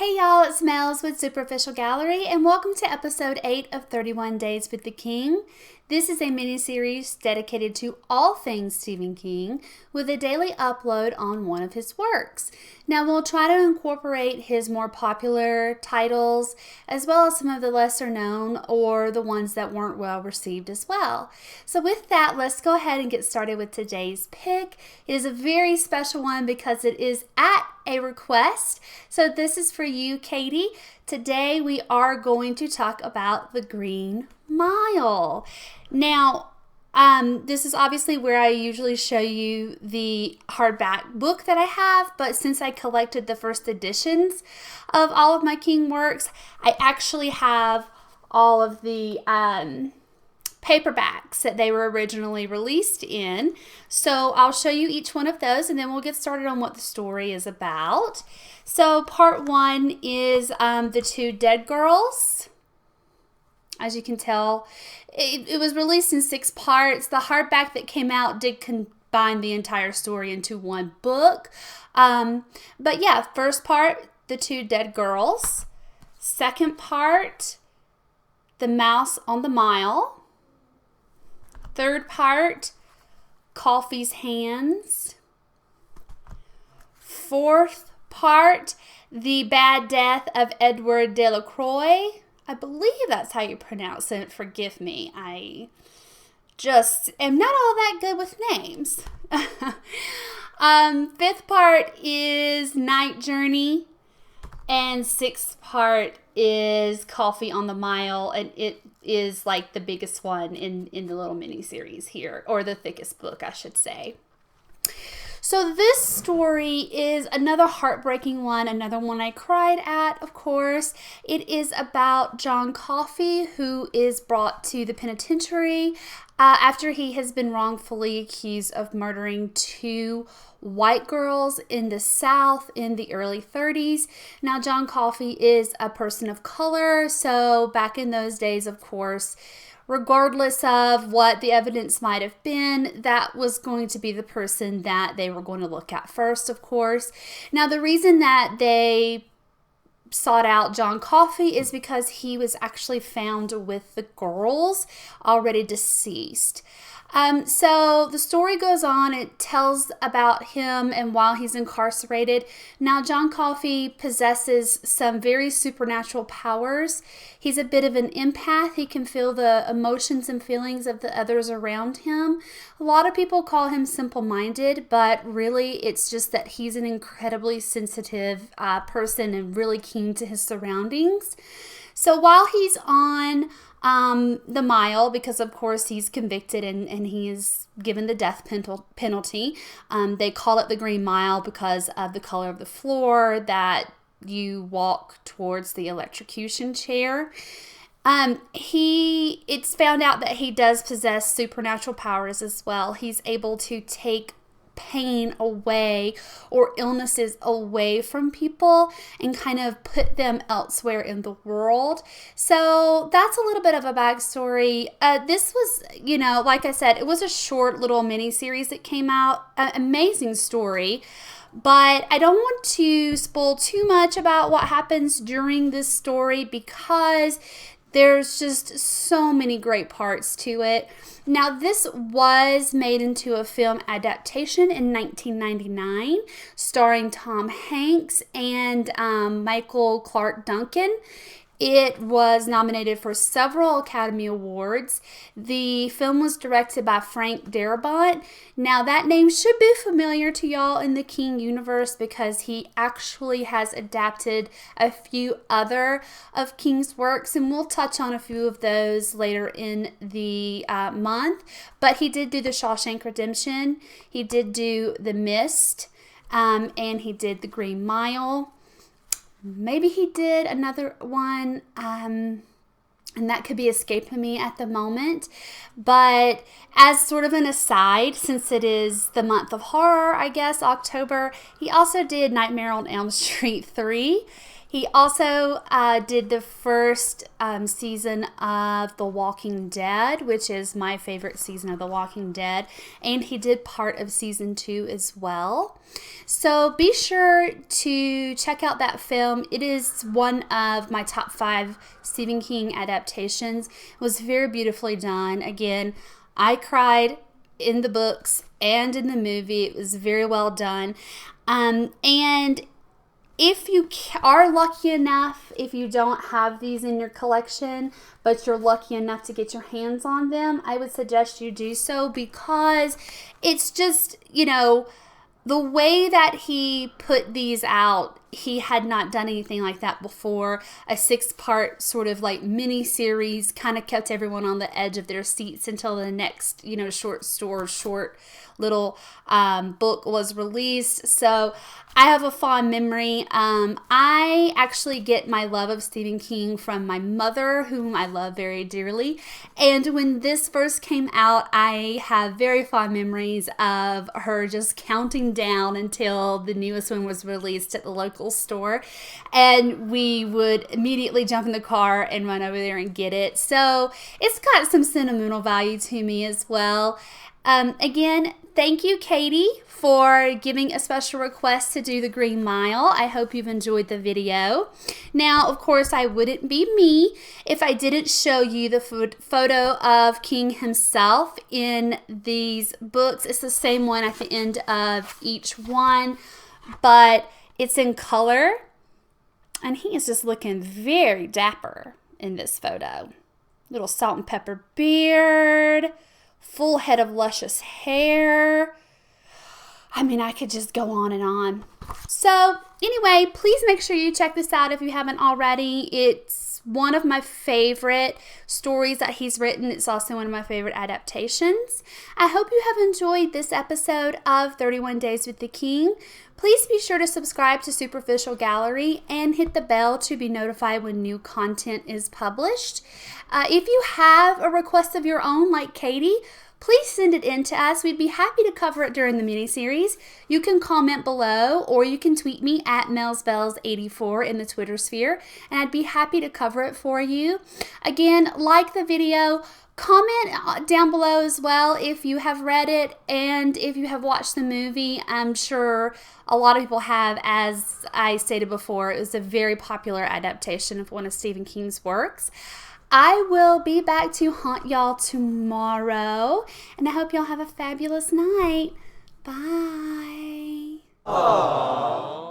Hey y'all, it's Mells with Superficial Gallery, and welcome to episode 8 of 31 Days with the King. This is a mini-series dedicated to all things Stephen King, with a daily upload on one of his works. Now we'll try to incorporate his more popular titles, as well as some of the lesser known or the ones that weren't well received as well. So with that, let's go ahead and get started with today's pick. It is a very special one because it is at a request. So this is for you, Katie. Today we are going to talk about The Green Mile. Now, this is obviously where I usually show you the hardback book that I have, but since I collected the first editions of all of my King works, I actually have all of the paperbacks that they were originally released in. So I'll show you each one of those and then we'll get started on what the story is about. So part 1 is the two dead girls. As you can tell, it was released in 6 parts. The hardback that came out did combine the entire story into one book. But yeah, first part, the two dead girls. Second part, the mouse on the mile. Third part, Coffee's hands. Fourth part, the bad death of Edward Delacroix. I believe that's how you pronounce it. Forgive me. I just am not all that good with names. Fifth part is Night Journey. And sixth part is Coffee on the Mile. And it is like the biggest one in the little mini series here. Or the thickest book, I should say. So this story is another heartbreaking one, another one I cried at, of course. It is about John Coffey, who is brought to the penitentiary after he has been wrongfully accused of murdering 2 white girls in the South in the early 30s. Now, John Coffey is a person of color, so back in those days, of course, regardless of what the evidence might have been, that was going to be the person that they were going to look at first, of course. Now, the reason that they sought out John Coffey is because he was actually found with the girls already deceased. So the story goes on. It tells about him and while he's incarcerated. Now, John Coffey possesses some very supernatural powers. He's a bit of an empath. He can feel the emotions and feelings of the others around him. A lot of people call him simple-minded, but really it's just that he's an incredibly sensitive person and really keen to his surroundings. So while he's on the mile, because of course he's convicted and he is given the death penalty. They call it the Green Mile because of the color of the floor that you walk towards the electrocution chair. It's found out that he does possess supernatural powers as well. He's able to take pain away or illnesses away from people and kind of put them elsewhere in the world. So that's a little bit of a backstory. This was, like I said, it was a short little mini series that came out. Amazing story. But I don't want to spoil too much about what happens during this story because there's just so many great parts to it. Now, this was made into a film adaptation in 1999, starring Tom Hanks and Michael Clark Duncan. It was nominated for several Academy Awards. The film was directed by Frank Darabont. Now, that name should be familiar to y'all in the King universe because he actually has adapted a few other of King's works, and we'll touch on a few of those later in the month. But he did do The Shawshank Redemption. He did do The Mist, and he did The Green Mile. Maybe he did another one, and that could be escaping me at the moment. But as sort of an aside, since it is the month of horror, I guess, October, he also did Nightmare on Elm Street 3. He also did the first season of The Walking Dead, which is my favorite season of The Walking Dead. And he did part of season 2 as well. So be sure to check out that film. It is one of my top 5 Stephen King adaptations. It was very beautifully done. Again, I cried in the books and in the movie. It was very well done. And if you are lucky enough, if you don't have these in your collection, but you're lucky enough to get your hands on them, I would suggest you do so, because it's just, you know, the way that he put these out, he had not done anything like that before. A 6-part sort of like mini series kind of kept everyone on the edge of their seats until the next, you know, short little book was released. So I have a fond memory. I actually get my love of Stephen King from my mother, whom I love very dearly. And when this first came out, I have very fond memories of her just counting down until the newest one was released at the local store. And we would immediately jump in the car and run over there and get it. So it's got some sentimental value to me as well. Again, thank you, Katie, for giving a special request to do the Green Mile. I hope you've enjoyed the video. Now, of course, I wouldn't be me if I didn't show you the photo of King himself in these books. It's the same one at the end of each one, but it's in color, and he is just looking very dapper in this photo. Little salt and pepper beard, full head of luscious hair. I mean, I could just go on and on. So anyway, please make sure you check this out if you haven't already. It's one of my favorite stories that he's written. It's also one of my favorite adaptations. I hope you have enjoyed this episode of 31 Days with the King. Please be sure to subscribe to Superficial Gallery and hit the bell to be notified when new content is published. If you have a request of your own, like Katie, please send it in to us. We'd be happy to cover it during the miniseries. You can comment below, or you can tweet me at MellsBells84 in the Twitter sphere, and I'd be happy to cover it for you. Again, like the video, comment down below as well if you have read it and if you have watched the movie. I'm sure a lot of people have. As I stated before, it was a very popular adaptation of one of Stephen King's works. I will be back to haunt y'all tomorrow, and I hope y'all have a fabulous night. Bye. Aww.